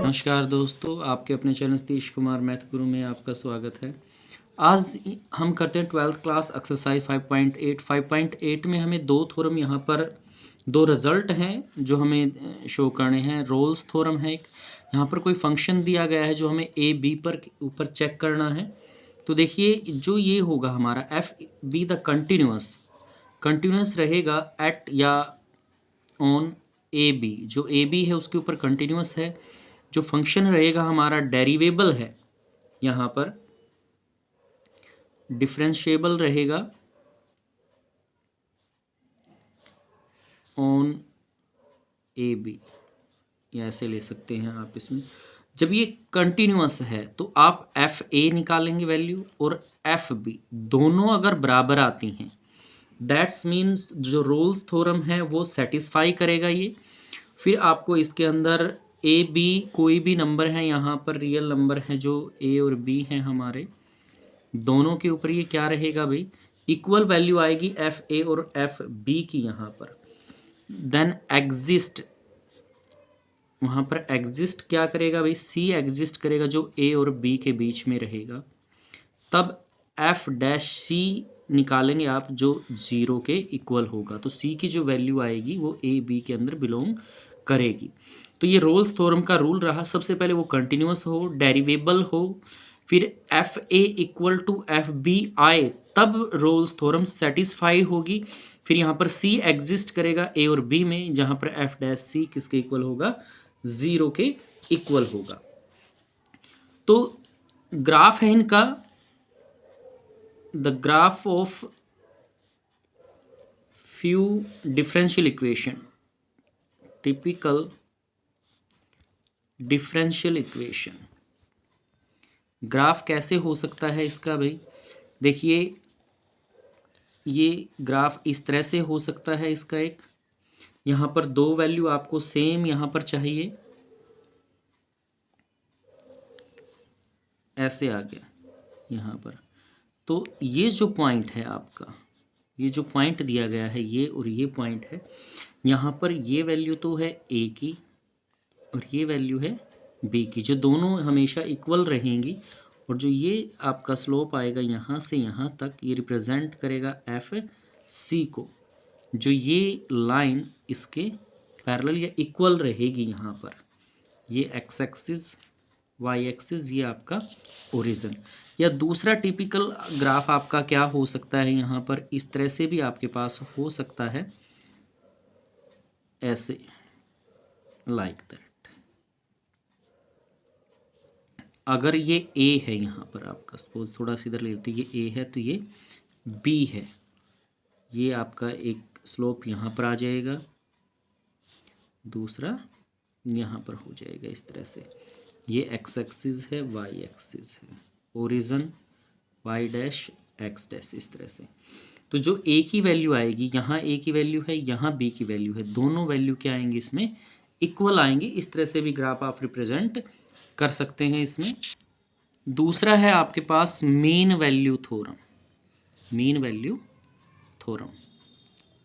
नमस्कार दोस्तों, आपके अपने चैनल सतीश कुमार मैथ गुरु में आपका स्वागत है। आज हम करते हैं 12th क्लास एक्सरसाइज 5.8। 5.8 में हमें दो थ्योरम यहाँ पर दो रिजल्ट हैं जो हमें शो करने हैं। रोल्स थ्योरम है एक, यहाँ पर कोई फंक्शन दिया गया है जो हमें ए बी पर ऊपर चेक करना है। तो देखिए जो ये होगा हमारा एफ बी द कंटिन्यूस रहेगा एट या ऑन ए बी। जो ए बी है उसके ऊपर कंटिन्यूस है। जो फंक्शन रहेगा हमारा डेरिवेबल है, यहाँ पर डिफरेंशिएबल रहेगा ऑन ए बी, या ऐसे ले सकते हैं आप। इसमें जब ये कंटिन्यूअस है तो आप एफ ए निकालेंगे वैल्यू, और एफ बी दोनों अगर बराबर आती हैं दैट्स मीन्स जो रोल्स थ्योरम है वो सेटिस्फाई करेगा ये। फिर आपको इसके अंदर ए बी कोई भी नंबर है, यहाँ पर रियल नंबर है जो ए और बी हैं हमारे, दोनों के ऊपर ये क्या रहेगा भाई, इक्वल वैल्यू आएगी एफ ए और एफ बी की यहाँ पर। देन एग्जिस्ट, वहाँ पर एग्जिस्ट क्या करेगा भाई, सी एग्जिस्ट करेगा जो ए और बी के बीच में रहेगा। तब एफ डैश सी निकालेंगे आप जो ज़ीरो के इक्वल होगा, तो सी की जो वैल्यू आएगी वो ए बी के अंदर बिलोंग करेगी। तो ये रोल्स थ्योरम का रूल रहा, सबसे पहले वो कंटिन्यूस हो, डेरिवेबल हो, फिर F A equal to F B आए तब रोल्स थ्योरम सेटिस्फाई होगी। फिर यहाँ पर सी एग्जिस्ट करेगा ए और बी में, जहाँ पर एफ डैश सी किसके इक्वल होगा, ज़ीरो के इक्वल होगा। तो ग्राफ है इनका, the graph of few differential equation, typical differential equation। Graph कैसे हो सकता है इसका भाई, देखिए ये ग्राफ इस तरह से हो सकता है इसका। एक यहाँ पर दो वैल्यू आपको सेम यहाँ पर चाहिए, ऐसे आ गया यहाँ पर। तो ये जो पॉइंट है आपका, ये जो पॉइंट दिया गया है ये और ये पॉइंट है, यहाँ पर ये वैल्यू तो है ए की और ये वैल्यू है बी की, जो दोनों हमेशा इक्वल रहेंगी। और जो ये आपका स्लोप आएगा यहाँ से यहाँ तक, ये रिप्रेजेंट करेगा एफ सी को, जो ये लाइन इसके पैरेलल या इक्वल रहेगी यहाँ पर। ये एक्स एक्सिस, वाई एक्सिस, ये आपका ओरिजिन। या दूसरा टिपिकल ग्राफ आपका क्या हो सकता है, यहाँ पर इस तरह से भी आपके पास हो सकता है, ऐसे लाइक दैट। अगर ये ए है यहाँ पर आपका, सपोज थोड़ा सा इधर ले लेते, ये ए है तो ये बी है, ये आपका एक स्लोप यहाँ पर आ जाएगा, दूसरा यहाँ पर हो जाएगा इस तरह से। ये एक्स एक्सिस है, वाई एक्सिस है, origin Y dash X dash, इस तरह से। तो जो ए की वैल्यू आएगी, यहाँ ए की वैल्यू है, यहाँ बी की वैल्यू है, दोनों वैल्यू क्या आएंगी इसमें, इक्वल आएंगी। इस तरह से भी ग्राफ आप रिप्रेजेंट कर सकते हैं इसमें। दूसरा है आपके पास mean value theorem. Mean value theorem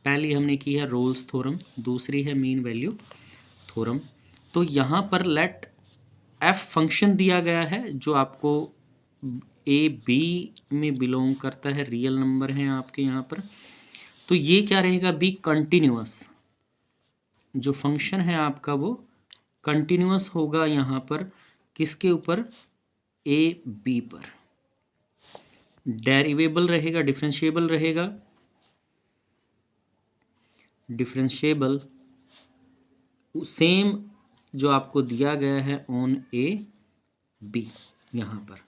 पहली हमने की है रोल्स थ्योरम, दूसरी है मीन वैल्यू थ्योरम। तो यहाँ पर लेट एफ फंक्शन दिया गया है जो आपको ए बी में बिलोंग करता है, रियल नंबर है आपके यहाँ पर। तो ये क्या रहेगा, बी कंटिन्यूअस, जो फंक्शन है आपका वो कंटिन्यूअस होगा यहाँ पर, किसके ऊपर, ए बी पर। डेरिवेबल रहेगा, डिफरेंशिएबल रहेगा, डिफरेंशिएबल सेम जो आपको दिया गया है ऑन ए बी यहाँ पर।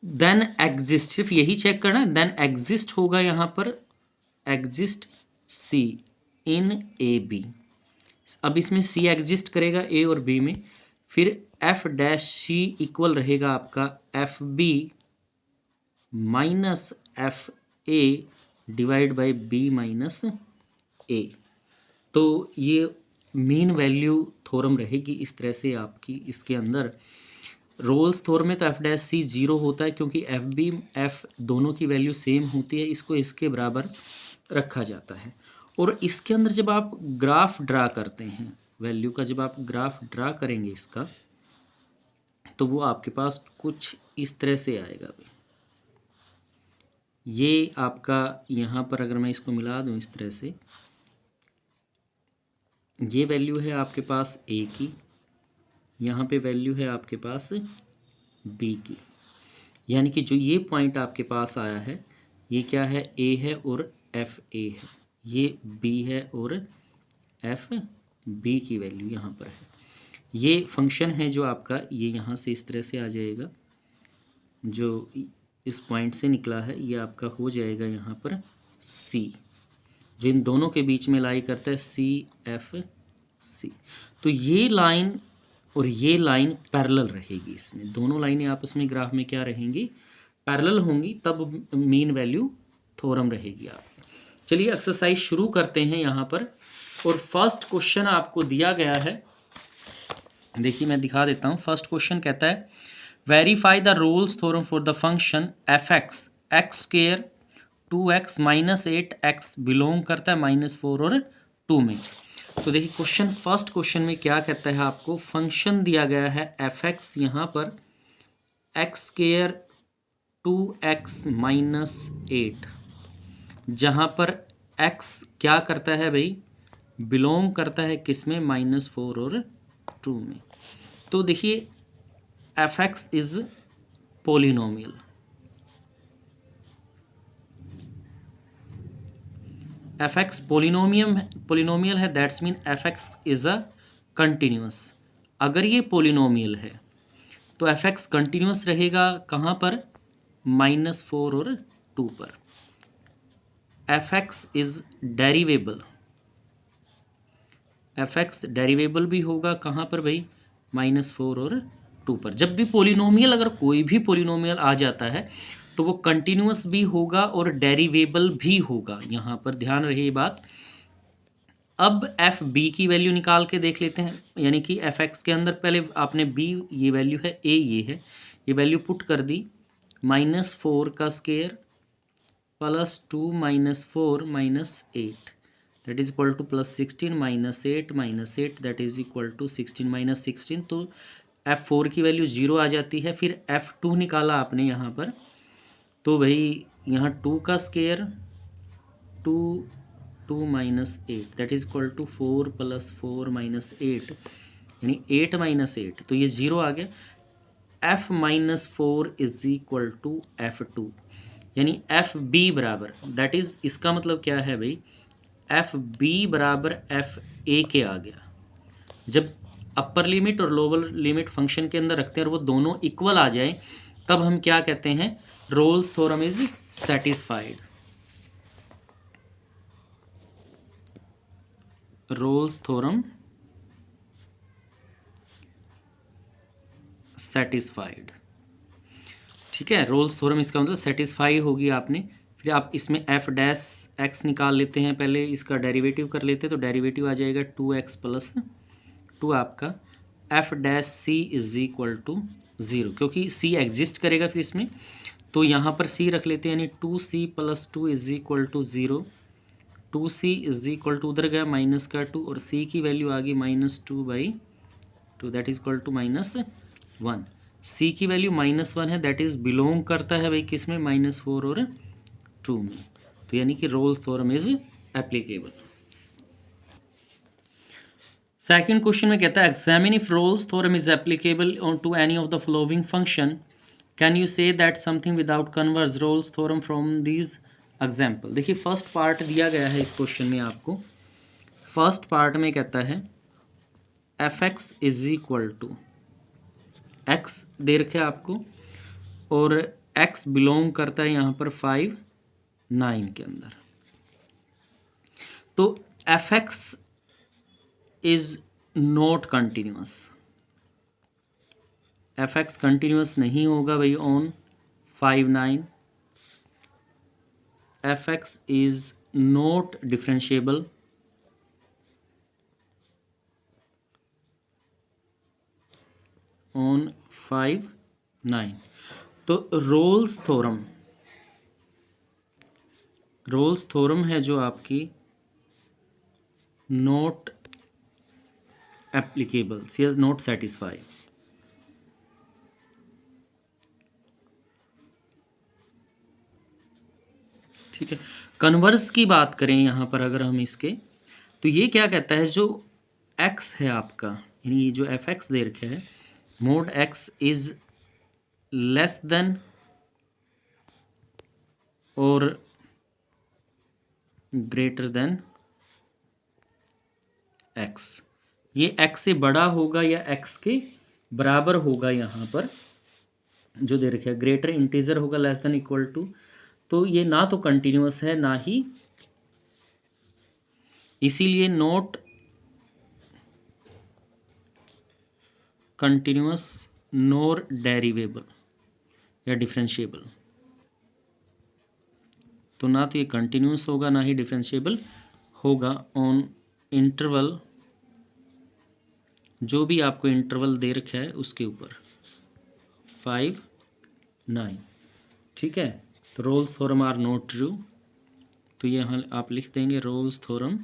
देन एग्जिस्ट, सिर्फ यही चेक करना है, देन एग्जिस्ट होगा यहाँ पर, exist C in A B. अब इसमें सी एग्जिस्ट करेगा ए और बी में, फिर एफ डैश सी इक्वल रहेगा आपका f b minus f a divide by b minus a. तो ये मीन वैल्यू थ्योरम रहेगी इस तरह से आपकी। इसके अंदर रोल्स थ्योरम में तो एफ डैश सी जीरो होता है, क्योंकि एफ बी एफ दोनों की वैल्यू सेम होती है, इसको इसके बराबर रखा जाता है। और इसके अंदर जब आप ग्राफ ड्रा करते हैं वैल्यू का, जब आप ग्राफ ड्रा करेंगे इसका, तो वो आपके पास कुछ इस तरह से आएगा भाई। ये आपका यहाँ पर अगर मैं इसको मिला दूँ इस तरह से, ये वैल्यू है आपके पास ए की, यहाँ पे वैल्यू है आपके पास बी की, यानी कि जो ये पॉइंट आपके पास आया है ये क्या है, ए है और एफ ए है, ये बी है और एफ बी की वैल्यू यहाँ पर है। ये फंक्शन है जो आपका ये यहाँ से इस तरह से आ जाएगा, जो इस पॉइंट से निकला है ये आपका हो जाएगा यहाँ पर सी, जो इन दोनों के बीच में लाई करता है सी एफ सी। तो ये लाइन और ये लाइन पैरेलल रहेगी, इसमें दोनों लाइनें आपस में ग्राफ में क्या रहेंगी, पैरेलल होंगी, तब मीन वैल्यू थ्योरम रहेगी आपकी। चलिए एक्सरसाइज शुरू करते हैं यहाँ पर। और फर्स्ट क्वेश्चन आपको दिया गया है, देखिए मैं दिखा देता हूँ। फर्स्ट क्वेश्चन कहता है verify the Rolle's theorem for the function F x x square 2x minus 8x belong करता है -4 और 2 में। तो देखिए क्वेश्चन, फर्स्ट क्वेश्चन में क्या कहता है, आपको फंक्शन दिया गया है एफ एक्स, यहाँ पर एक्स स्क्वेयर 2x माइनस 8, जहाँ पर x क्या करता है भाई, बिलोंग करता है किस में, -4 और 2 में। तो देखिए f x is polynomial, f x polynomial है, that's mean f x is a continuous. अगर ये पोलिनोमियल है तो एफ एक्स कंटिन्यूस रहेगा कहाँ पर, -4 और 2 पर। F x is derivable, f x derivable भी होगा कहाँ पर भाई, -4 और 2 पर। जब भी पोलिनोमियल, अगर कोई भी पोलिनोमियल आ जाता है तो वो कंटिन्यूस भी होगा और डेरिवेबल भी होगा, यहाँ पर ध्यान रहे ये बात। अब एफ बी की वैल्यू निकाल के देख लेते हैं, यानी कि एफ एक्स के अंदर पहले आपने बी, ये वैल्यू है, ए ये है, ये वैल्यू पुट कर दी, -4 का square plus 2 -4 -8 that is equal to +16 -8 that is equal to 16 -16। तो F4 की वैल्यू 0 आ जाती है। फिर F2 निकाला आपने यहाँ पर, तो भाई यहाँ 2 का square 2 -8 that is equal to 4 + 4 -8 यानी 8 -8, तो ये 0 आ गया। F -4 is equal to F2, यानी एफ बी बराबर, दैट इज, इसका मतलब क्या है भाई, एफ बी बराबर एफ ए के आ गया। जब अपर लिमिट और लोअर लिमिट फंक्शन के अंदर रखते हैं और वो दोनों इक्वल आ जाए, तब हम क्या कहते हैं, roles theorem is satisfied. Rolle's theorem satisfied, ठीक है। रोल्स थ्योरम इसका मतलब सेटिस्फाई होगी आपने। फिर आप इसमें एफ डैश एक्स निकाल लेते हैं, पहले इसका डेरिवेटिव कर लेते हैं, तो डेरिवेटिव आ जाएगा 2x + 2 आपका। F dash C is equal to 0, क्योंकि सी एग्जिस्ट करेगा फिर इसमें, तो यहाँ पर सी रख लेते हैं, यानी 2c + 2 is equal to 0। 2c is equal to, उधर गया -2 और c की वैल्यू आ गई -2/2 that is equal to -1। c की वैल्यू -1 है, दैट इज बिलोंग करता है भाई किस में, -4 और 2 में। तो यानी कि Rolle's theorem is applicable. Second question में कहता है examine if Rolle's theorem is applicable on to any of the following function, can you say that something without converse Rolle's theorem from these example. देखिए first part दिया गया है इस question में आपको। फर्स्ट पार्ट में कहता है f x is equal to x दे रखे आपको, और एक्स बिलोंग करता है यहाँ पर 5 9 के अंदर। तो F x is not continuous, F X continuous नहीं होगा भाई on 5 9। F x is not differentiable, on 5 9। तो रोल्स थ्योरम है जो आपकी not applicable, C is not satisfy. ठीक है, कन्वर्स की बात करें यहाँ पर अगर हम इसके, तो ये क्या कहता है, जो x है आपका, यानी ये जो एफ एक्स दे रखा है, mode x is less than और ग्रेटर देन x, ये x से बड़ा होगा या x के बराबर होगा, यहाँ पर जो दे रखा है ग्रेटर इंटीजर होगा लेस देन इक्वल टू, तो ये ना तो कंटिन्यूस है ना ही, इसीलिए नॉट कंटिन्यूस नॉर डेरिवेबल या डिफरेंशिएबल, तो ना तो ये कंटिन्यूस होगा ना ही डिफरेंशिएबल होगा ऑन इंटरवल, जो भी आपको इंटरवल दे रखा है उसके ऊपर 5, 9। ठीक है, तो Rolle's theorem are not true, तो ये यहाँ आप लिख देंगे रोल्स थ्योरम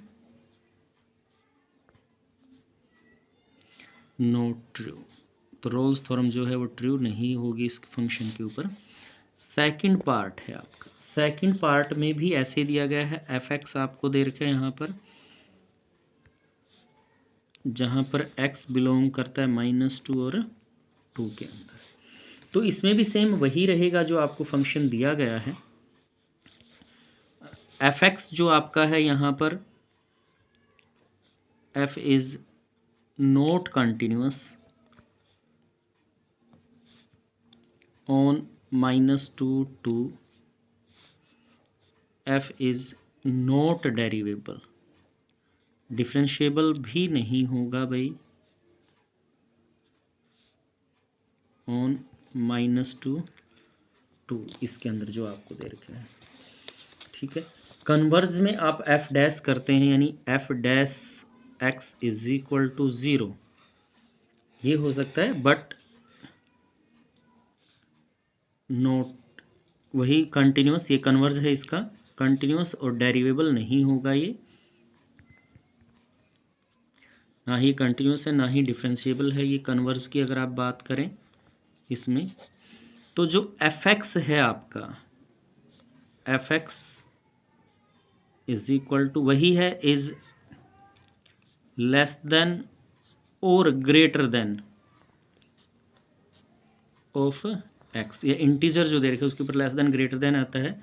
नॉट ट्रू, तो रोल्स थ्योरम जो है वो ट्रू नहीं होगी इस फंक्शन के ऊपर। सेकंड पार्ट है आपका, सेकंड पार्ट में भी ऐसे दिया गया है, एफ एक्स आपको दे रखा है यहाँ पर, जहाँ पर x बिलोंग करता है -2 और 2 के अंदर, तो इसमें भी सेम वही रहेगा जो आपको फंक्शन दिया गया है। एफ एक्स जो आपका है यहाँ पर, f is not continuous on -2 to f is not derivable, differentiable भी नहीं होगा भाई ऑन -2 to इसके अंदर जो आपको दे रखा है। ठीक है, कन्वर्ज में आप एफ डैश करते हैं, यानी F dash x is equal to 0, ये हो सकता है, बट नोट वही कंटिन्यूस, ये कन्वर्ज है इसका, कंटिन्यूस और डेरिवेबल नहीं होगा ये, ना ही कंटिन्यूस है ना ही डिफरेंशिएबल है ये कन्वर्ज की अगर आप बात करें इसमें। तो जो एफ एक्स है आपका, f x is equal to वही है, इज लेस देन और ग्रेटर देन ऑफ एक्स, या इंटीजर जो दे रखे उसके ऊपर लेस देन ग्रेटर देन आता है,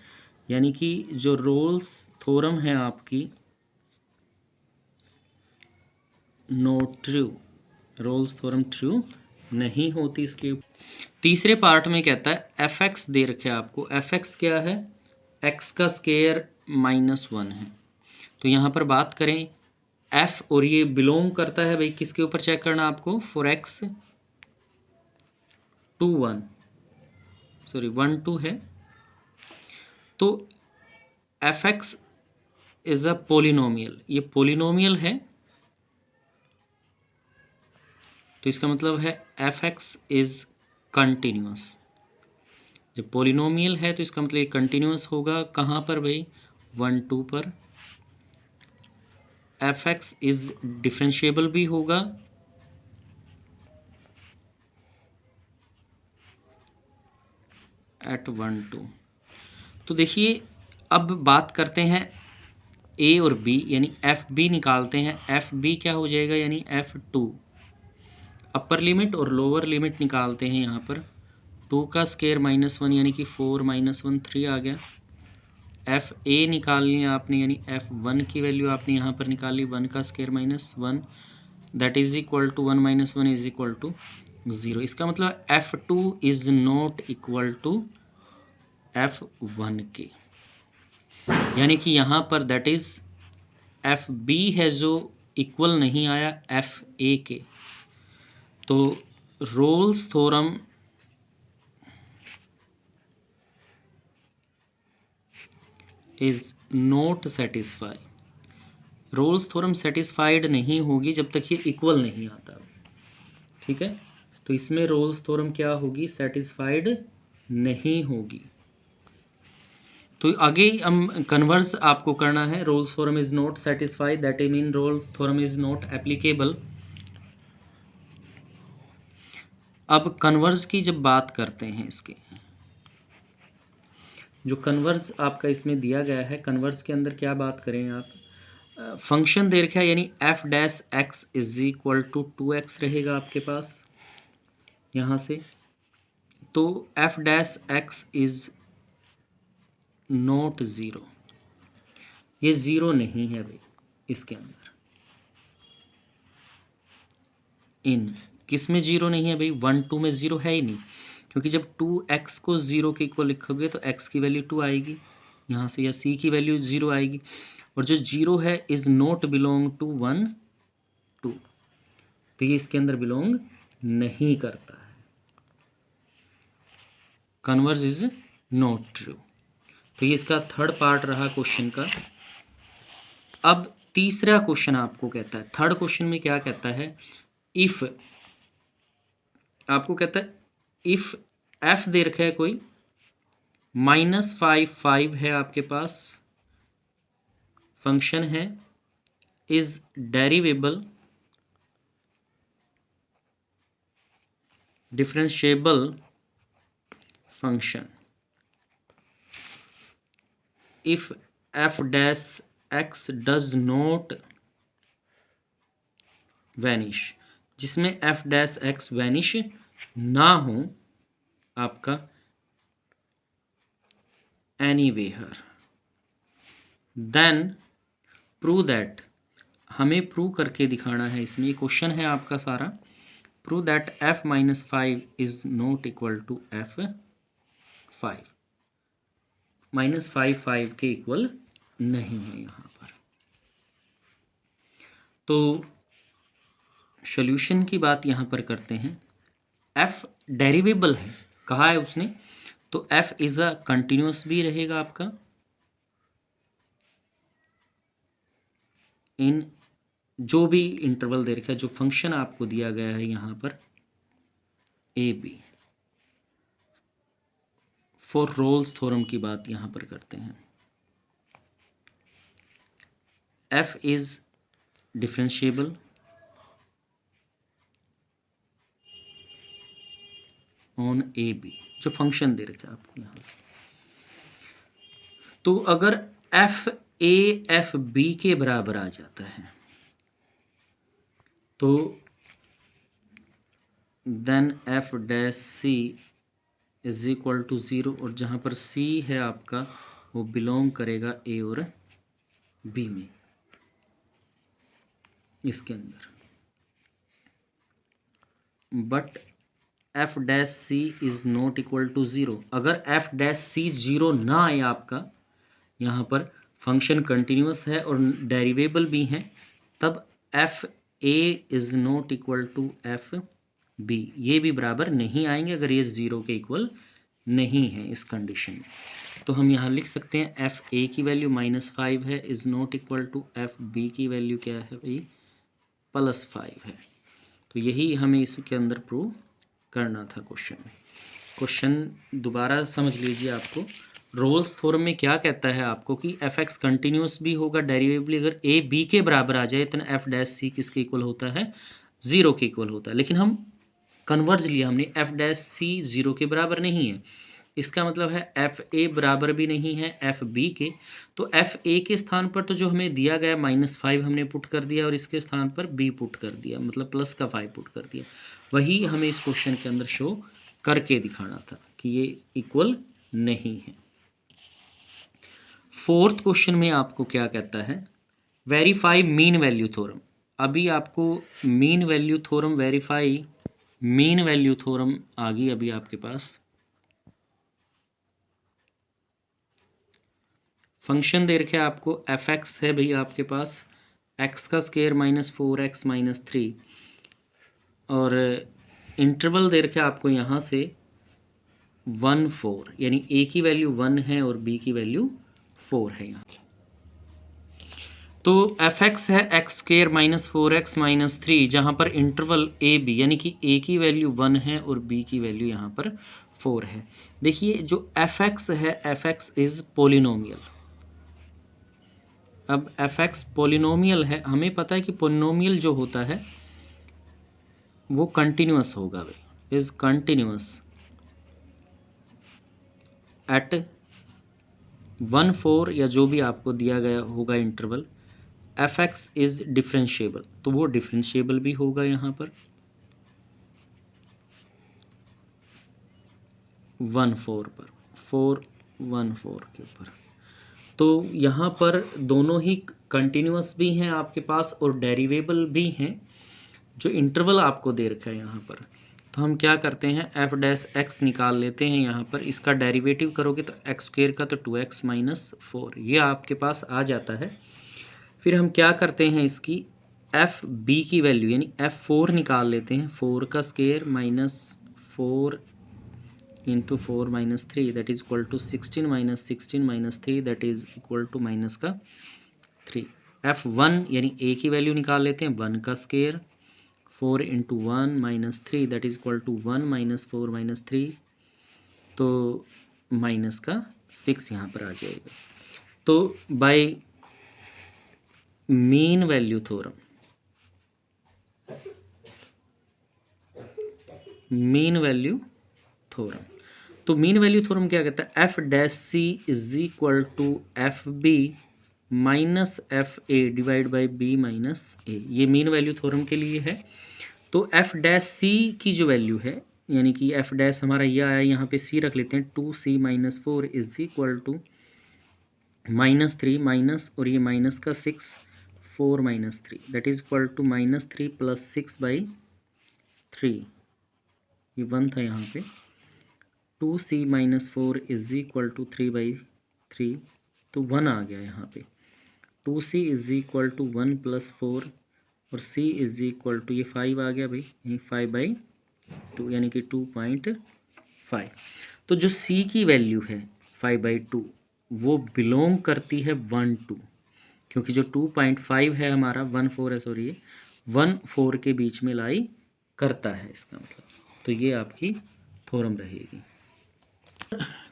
यानी कि जो रोल्स थ्योरम है आपकी not true, Rolle's theorem true नहीं होती इसके। तीसरे पार्ट में कहता है एफ एक्स दे रखे आपको, एफ एक्स क्या है, एक्स का स्केयर -1 है, तो यहाँ पर बात करें एफ, और ये बिलोंग करता है भाई किसके ऊपर चेक करना आपको, फॉर एक्स 2 1 सॉरी 1 2 है, तो F x is a polynomial, ये पोलिनोमियल है, तो इसका मतलब है एफ एक्स इज कंटिन्यूस, जब पोलिनोमियल है तो इसका मतलब ये कंटिन्यूस होगा, कहाँ पर भाई 1 2 पर। एफ एक्स इज डिफरेंशिएबल भी होगा, एट 1 2। तो देखिए अब बात करते हैं ए और बी, यानी एफ बी निकालते हैं, एफ बी क्या हो जाएगा, यानी F2, अपर लिमिट और लोअर लिमिट निकालते हैं यहाँ पर, 2 का स्केयर -1 यानी कि 4 -1 3 आ गया, एफ ए निकाल लिया आपने, यानी F1 की वैल्यू आपने यहाँ पर निकाली, 1 का square -1 that is equal to 1 - 1 is equal to 0, इसका मतलब F2 is not equal to F1 के, यानी कि यहाँ पर दैट इज एफ बी है जो इक्वल नहीं आया एफ ए के, तो Rolle's theorem is not satisfy, Rolle's theorem satisfied नहीं होगी जब तक ये इक्वल नहीं आता। ठीक है, तो इसमें रोल्स थ्योरम क्या होगी, सेटिस्फाइड नहीं होगी। तो आगे हम कन्वर्स आपको करना है। Roles theorem is not satisfied, that I mean roles theorem is not applicable. अब कन्वर्स की जब बात करते हैं, इसके जो कन्वर्स आपका इसमें दिया गया है, कन्वर्स के अंदर क्या बात करें आप, फंक्शन दे रखा है यानी F dash x is equal to 2x रहेगा आपके पास यहाँ से। तो f dash x is not zero, ये ज़ीरो नहीं है भाई इसके अंदर। इन किस में ज़ीरो नहीं है भाई, 1 2 में ज़ीरो है ही नहीं, क्योंकि जब 2x को ज़ीरो के इक्वल लिखोगे तो x की वैल्यू 2 आएगी यहाँ से, या c की वैल्यू 0 आएगी। और जो 0 है इज़ नॉट बिलोंग टू 1 2, तो ये इसके अंदर बिलोंग नहीं करता है, कन्वर्स इज नॉट ट्रू। तो ये इसका थर्ड पार्ट रहा क्वेश्चन का। अब तीसरा क्वेश्चन आपको कहता है, थर्ड क्वेश्चन में क्या कहता है, इफ आपको कहता है इफ एफ दे रखा है कोई -5 है आपके पास, फंक्शन है, is derivable differentiable function, if f dash x does not vanish, जिसमें एफ डैश एक्स वैनिश ना हो आपका एनीवेयर, देन प्रूव दैट, हमें प्रूव करके दिखाना है, इसमें ये क्वेश्चन है आपका सारा, prove that f -5 is not equal to f5, -5 के इक्वल नहीं है यहाँ पर। तो सॉल्यूशन की बात यहाँ पर करते हैं। f डेरिवेबल है, कहा है उसने, तो f इज अ कंटिन्यूस भी रहेगा आपका इन जो भी इंटरवल दे रखा है, जो फंक्शन आपको दिया गया है यहाँ पर a b. For Rolle's theorem की बात यहाँ पर करते हैं, f is differentiable on a b, जो फंक्शन दे रखा है आपको यहाँ से। तो अगर एफ ए एफ बी के बराबर आ जाता है तो then f dash C is equal to 0, और जहाँ पर सी है आपका वो बिलोंग करेगा ए और बी में, इसके अंदर। But f dash C is not equal to 0, अगर एफ डैश सी 0 ना आए आपका, यहाँ पर फंक्शन कंटिन्यूस है और डेरिवेबल भी हैं, तब f a is not equal to F b, ये भी बराबर नहीं आएंगे अगर ये 0 के इक्वल नहीं है इस कंडीशन में। तो हम यहाँ लिख सकते हैं एफ ए की वैल्यू -5 है, is not equal to F b की वैल्यू क्या है भाई, +5 है। तो यही हमें इसके अंदर प्रूव करना था क्वेश्चन में। क्वेश्चन दोबारा समझ लीजिए, आपको रोल्स थ्योरम में क्या कहता है आपको कि एफ एक्स कंटिन्यूस भी होगा डेरिवेबल अगर ए बी के बराबर आ जाए, तो एफ डैश सी किसके इक्वल होता है, 0 के इक्वल होता है। लेकिन हम कन्वर्ज लिया हमने, एफ डैश सी 0 के बराबर नहीं है, इसका मतलब है एफ ए बराबर भी नहीं है एफ बी के। तो एफ ए के स्थान पर तो जो हमें दिया गया -5 हमने पुट कर दिया, और इसके स्थान पर बी पुट कर दिया, मतलब +5 पुट कर दिया। वही हमें इस क्वेश्चन के अंदर शो करके दिखाना था कि ये इक्वल नहीं है। फोर्थ क्वेश्चन में आपको क्या कहता है, वेरीफाई मीन वैल्यू थ्योरम। अभी आपको mean value theorem verify, mean value theorem आ गई अभी आपके पास। फंक्शन दे रखे आपको एफ एक्स है भाई आपके पास, एक्स का स्क्वायर -4x -3, और इंटरवल दे रखे आपको यहाँ से 1 4, यानी ए की वैल्यू 1 है और बी की वैल्यू 4 है यहाँ। तो एफ एक्स है x² -4x -3, जहाँ पर इंटरवल ए बी यानी कि ए की वैल्यू 1 है और बी की वैल्यू यहाँ पर 4 है। देखिए जो एफ एक्स है, एफ एक्स इज़ पोलिनोमियल। अब एफ एक्स पोलिनोमियल है, हमें पता है कि पोलिनोमियल जो होता है वो कंटिन्यूअस होगा भाई, इज़ कंटिन्यूअस एट 1 4 या जो भी आपको दिया गया होगा interval. F x is differentiable, तो वो डिफरेंशिएबल भी होगा यहाँ पर 1 4 पर, 4 1 4 के ऊपर। तो यहाँ पर दोनों ही कंटिन्यूअस भी हैं आपके पास और डेरिवेबल भी हैं। जो इंटरवल आपको दे रखा है यहाँ पर, तो हम क्या करते हैं, एफ डैश एक्स निकाल लेते हैं यहाँ पर। इसका डेरिवेटिव करोगे तो एक्स स्क्वेयर का तो 2x माइनस 4 ये आपके पास आ जाता है। फिर हम क्या करते हैं, इसकी एफ बी की वैल्यू यानी F4 निकाल लेते हैं। 4 का square minus 4 into 4 minus 3 that is equal to 16 minus 16 minus 3 that is equal to minus का 3। F1 यानी ए की वैल्यू निकाल लेते हैं, 1 का square 4 into 1 minus 3 that is equal to 1 minus 4 minus 3, तो माइनस का 6 यहाँ पर आ जाएगा। तो by mean value theorem, mean value theorem, तो मीन वैल्यू थ्योरम क्या कहता है, f dash C is equal to F b minus f a divide by b minus a, ये मीन वैल्यू थ्योरम के लिए है। तो एफ डैश सी की जो वैल्यू है, यानी कि एफ डैश हमारा ये आया, यहाँ पे सी रख लेते हैं, 2c minus 4 is equal to minus 3 minus और ये माइनस का 6 4 minus 3 that is equal to minus 3 plus 6 by 3, ये 1 था यहाँ पे, 2c minus 4 is equal to 3 by 3, तो 1 आ गया यहाँ पे। 2c is equal to 1 plus 4 और c इज इक्वल टू ये 5 आ गया भाई, यानी 5/2 यानी कि 2.5। तो जो c की वैल्यू है 5/2 वो बिलोंग करती है 1 2, क्योंकि जो 2.5 है हमारा 1 4 है, सॉरी 1 4 के बीच में लाई करता है इसका मतलब, तो ये आपकी थ्योरम रहेगी।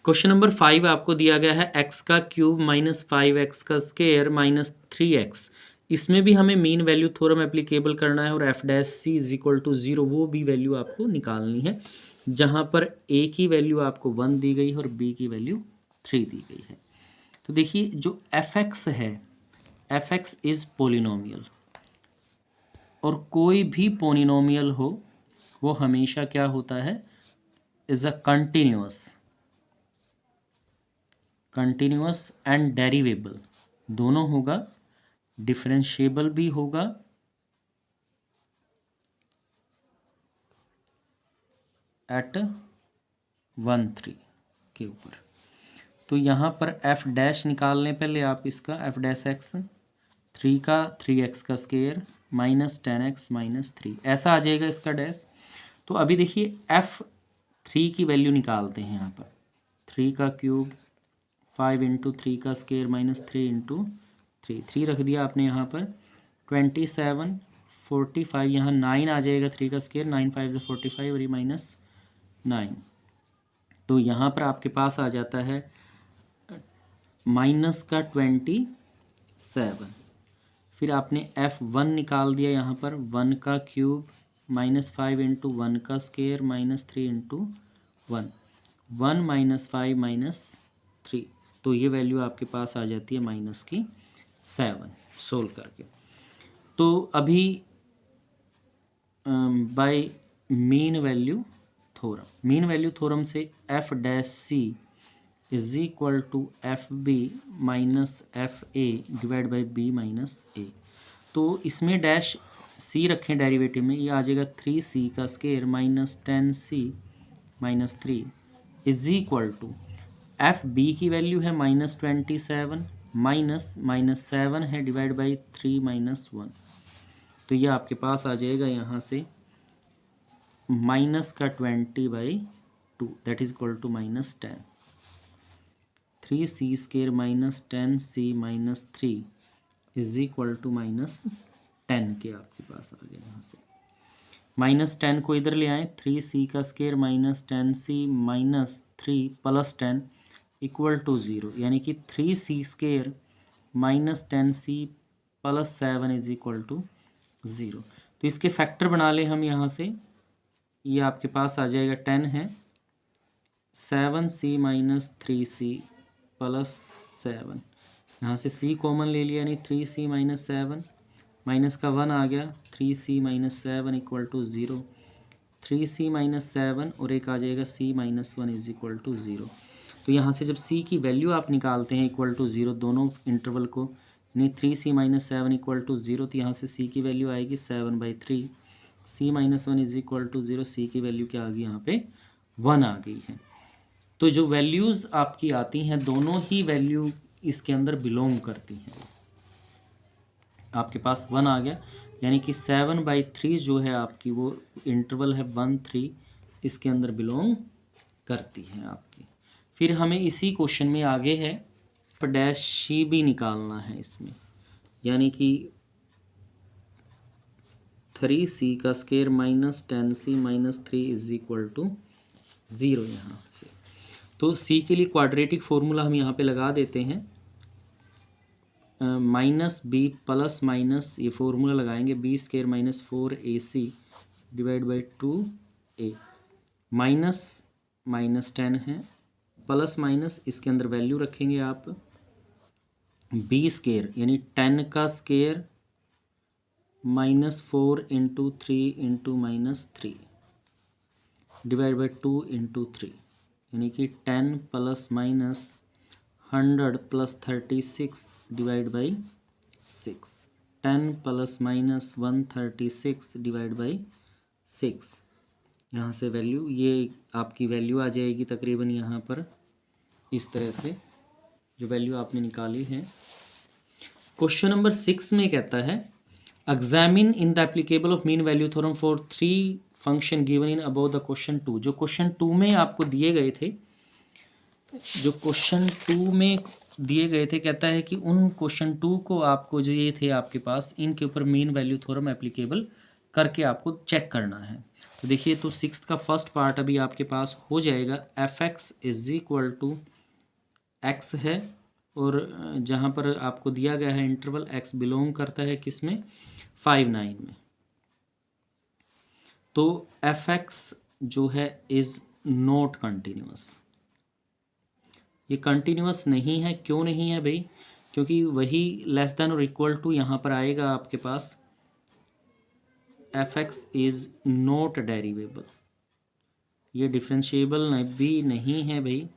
क्वेश्चन नंबर 5 आपको दिया गया है एक्स का क्यूब माइनस 5x का स्क्वायर माइनस 3x। इसमें भी हमें मीन वैल्यू थ्योरम एप्लीकेबल करना है और f dash C is equal to 0 वो भी वैल्यू आपको निकालनी है, जहाँ पर a की वैल्यू आपको 1 दी गई है और b की वैल्यू 3 दी गई है। तो देखिए जो एफ एक्स है, एफ एक्स इज पोलिनोमियल, और कोई भी पोलिनोमियल हो वो हमेशा क्या होता है, इज अ कंटिन्यूअस एंड डेरिवेबल, दोनों होगा, डिफरेंशिएबल भी होगा एट 1 3 के ऊपर। तो यहाँ पर एफ डैश निकाल लें पहले आप इसका, एफ डैश एक्स 3 का 3x का स्क्वायर माइनस 10x माइनस 3 ऐसा आ जाएगा इसका डैश। तो अभी देखिए F3 की वैल्यू निकालते हैं यहाँ पर, 3 का क्यूब 5 इंटू 3 का स्क्वायर माइनस 3 इंटू 3 रख दिया आपने यहाँ पर, 27 45 यहाँ 9 आ जाएगा, 3 का स्क्वायर 9 5 से 45 और ये माइनस 9, तो यहाँ पर आपके पास आ जाता है माइनस का 27। फिर आपने F1 निकाल दिया यहाँ पर, 1 का क्यूब माइनस 5 इंटू 1 का square minus 3 into 1 1 minus 5 minus 3, तो ये वैल्यू आपके पास आ जाती है माइनस की 7 सोल्व करके। तो अभी by mean value theorem, mean value theorem से f dash C is equal to F b minus f a divide by b minus a. तो इसमें डैश सी रखें डेरिवेटिव में, ये आ जाएगा 3c का square minus 10c minus 3 is equal to F b की value है माइनस 27 माइनस माइनस 7 है डिवाइड बाई 3 माइनस 1, तो ये आपके पास आ जाएगा यहाँ से माइनस का 20/2 that is equal to minus 10, 3c square minus 10c minus 3 is equal to minus 10 के आपके पास आ गया यहाँ से। -10 को इधर ले आएँ, 3c का square -10c minus 3 plus 10 equal to 0, यानी कि 3c square -10c plus 7 is equal to 0। तो इसके फैक्टर बना लें हम यहाँ से, ये आपके पास आ जाएगा 10 है, 7c माइनस 3c प्लस 7, यहाँ से c कॉमन ले लिया, यानी 3c माइनस 7, माइनस का 1 आ गया, 3c minus 7 equal to 0, 3c minus 7 और एक आ जाएगा c minus 1 is equal to 0। तो यहाँ से जब c की वैल्यू आप निकालते हैं इक्वल टू 0 दोनों इंटरवल को, यानी 3c माइनस 7 इक्वल टू 0, तो यहाँ से c की वैल्यू आएगी 7/3, c minus 1 is equal to 0, c की वैल्यू क्या आ गई यहाँ पे 1 आ गई है। तो जो वैल्यूज़ आपकी आती हैं दोनों ही वैल्यू इसके अंदर बिलोंग करती हैं। आपके पास 1 आ गया, यानी कि 7/3 जो है आपकी वो इंटरवल है 1-3, इसके अंदर बिलोंग करती है आपकी। फिर हमें इसी क्वेश्चन में आगे है डैश सी भी निकालना है इसमें, यानी कि 3c का square -10c minus 3 is equal to 0 यहाँ से। तो c के लिए क्वाड्रेटिक फॉर्मूला हम यहाँ पे लगा देते हैं, माइनस बी प्लस माइनस ये फॉर्मूला लगाएंगे, b square minus 4ac divide by 2a, minus minus 10 है, प्लस माइनस इसके अंदर वैल्यू रखेंगे आप, बी स्क्वायर यानी 10 का square -4 into 3 into -3 divide by 2 into 3, यानी कि 10 plus minus 100 plus 36 divide by 6, 10 plus minus 136 divide by 6, यहाँ से वैल्यू ये आपकी वैल्यू आ जाएगी तकरीबन यहाँ पर इस तरह से जो वैल्यू आपने निकाली है। क्वेश्चन नंबर 6 में कहता है examine in the applicable of mean value theorem for 3 function given in about the question 2। जो क्वेश्चन 2 में आपको दिए गए थे, जो क्वेश्चन 2 में दिए गए थे, कहता है कि उन क्वेश्चन 2 को आपको जो ये थे आपके पास इनके ऊपर मीन वैल्यू थ्योरम एप्लीकेबल करके आपको चेक करना है। तो देखिए, तो 6 का फर्स्ट पार्ट अभी आपके पास हो जाएगा, f x is equal to x है, और जहाँ पर आपको दिया गया है इंटरवल एक्स बिलोंग करता है किस में 5-9 में। तो एफ एक्स जो है इज़ नॉट कंटिन्यूस, ये कंटिन्यूस नहीं है। क्यों नहीं है भाई? क्योंकि वही लेस देन और इक्वल टू यहाँ पर आएगा आपके पास, एफ एक्स इज़ नॉट डेरिवेबल, ये डिफरेंशिएबल भी नहीं है भाई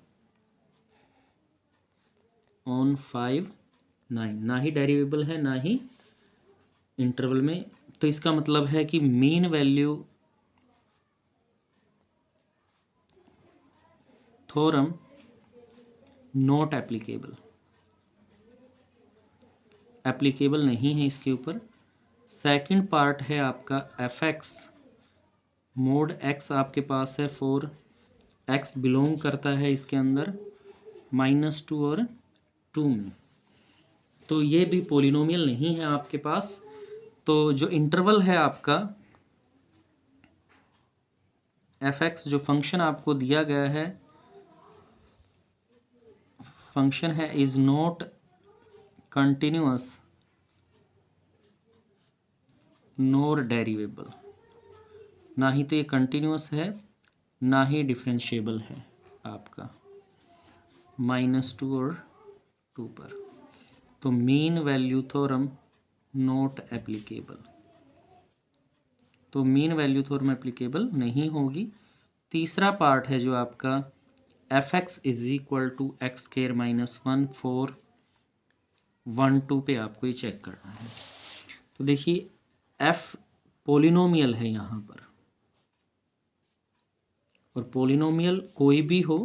ऑन 5-9, ना ही डेरिवेबल है ना ही इंटरवल में। तो इसका मतलब है कि mean value theorem not applicable, applicable नहीं है इसके ऊपर। सेकंड पार्ट है आपका एफ एक्स मोड एक्स आपके पास है, फॉर एक्स बिलोंग करता है इसके अंदर -2 और 2 में, तो ये भी पोलिनोमियल नहीं है आपके पास। तो जो इंटरवल है आपका एफ एक्स, जो फंक्शन आपको दिया गया है, फंक्शन है इज नॉट कंटिन्यूअस नॉर डेरिवेबल, ना ही तो ये कंटिन्यूअस है ना ही डिफरेंशिएबल है आपका -2 और 2 पर। तो mean value theorem not applicable, तो मीन वैल्यू थ्योरम एप्लीकेबल नहीं होगी। तीसरा पार्ट है जो आपका f x is equal to x square -1 4 1 2 पे आपको ये चेक करना है। तो देखिए, एफ पोलिनोमियल है यहाँ पर, और पोलिनोमियल कोई भी हो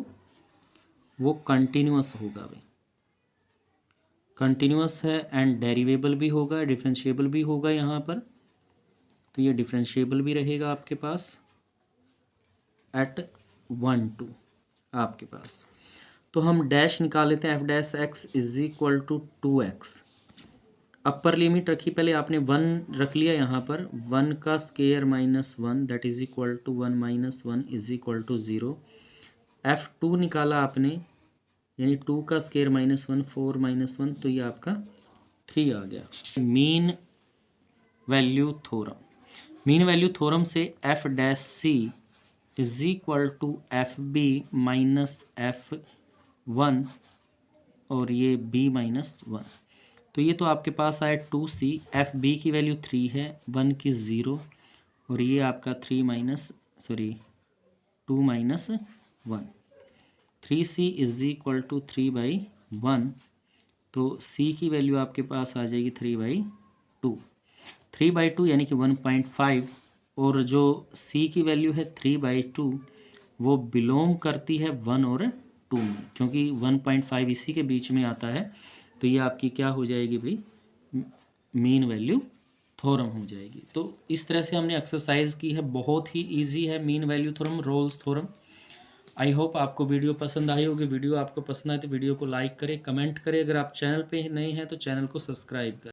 वो कंटिन्यूअस होगा भाई, कंटिन्यूअस है एंड डेरिवेबल भी होगा, डिफरेंशिएबल भी होगा यहाँ पर। तो ये डिफरेंशिएबल भी रहेगा आपके पास एट 1 2 आपके पास। तो हम डैश निकाल लेते हैं, f dash x is equal to 2x, upper limit रखी, पहले आपने 1 रख लिया यहाँ पर, 1 का square minus 1 that is equal to 1 minus 1 is equal to 0। F2 निकाला आपने, यानी 2 का स्क्वायर माइनस 1, 4 माइनस 1, तो ये आपका 3 आ गया। Mean value theorem, mean value theorem से f dash C is equal to F b minus F1 और ये B माइनस 1। तो ये तो आपके पास आया 2C, एफ बी की वैल्यू 3 है, 1 की 0, और ये आपका 2 minus 1। 3C is equal to 3/1, तो C की वैल्यू आपके पास आ जाएगी 3/2, 3/2 यानी कि 1.5, और जो C की वैल्यू है 3/2 वो बिलोंग करती है 1 और 2 में, क्योंकि 1.5 इसी के बीच में आता है। तो ये आपकी क्या हो जाएगी भाई, मीन वैल्यू थ्योरम हो जाएगी। तो इस तरह से हमने एक्सरसाइज की है, बहुत ही इजी है mean value theorem, Rolle's theorem. I hope आपको वीडियो पसंद आई होगी। वीडियो आपको पसंद आए तो वीडियो को लाइक करें, कमेंट करें। अगर आप चैनल पे नए हैं तो चैनल को सब्सक्राइब करें।